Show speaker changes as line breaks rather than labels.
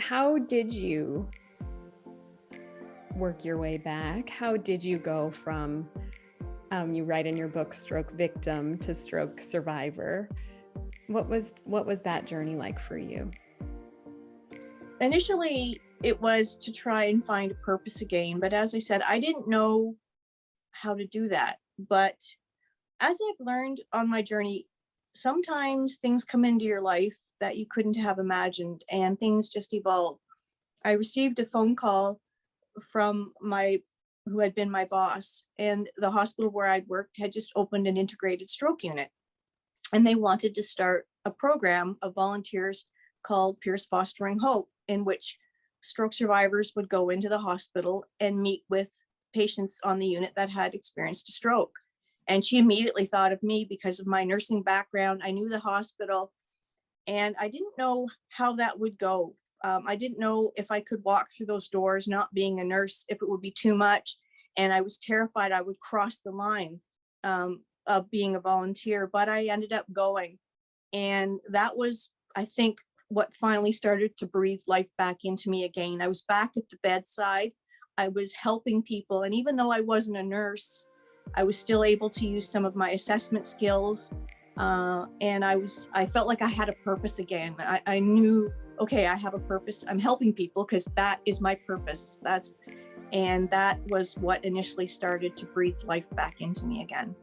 how did you work your way back? How did you go from, you write in your book, stroke victim to stroke survivor? What was that journey like for you?
Initially, it was to try and find a purpose again. But as I said, I didn't know how to do that. But as I've learned on my journey, sometimes things come into your life that you couldn't have imagined and things just evolve. I received a phone call from who had been my boss, and the hospital where I'd worked had just opened an integrated stroke unit. And they wanted to start a program of volunteers called Peers Fostering Hope, in which stroke survivors would go into the hospital and meet with patients on the unit that had experienced a stroke. And she immediately thought of me because of my nursing background. I knew the hospital, and I didn't know how that would go. I didn't know if I could walk through those doors, not being a nurse, if it would be too much. And I was terrified I would cross the line of being a volunteer, but I ended up going. And that was, I think, what finally started to breathe life back into me again. I was back at the bedside. I was helping people. And even though I wasn't a nurse, I was still able to use some of my assessment skills. And I felt like I had a purpose again. I knew, okay, I have a purpose. I'm helping people because that is my purpose. And that was what initially started to breathe life back into me again.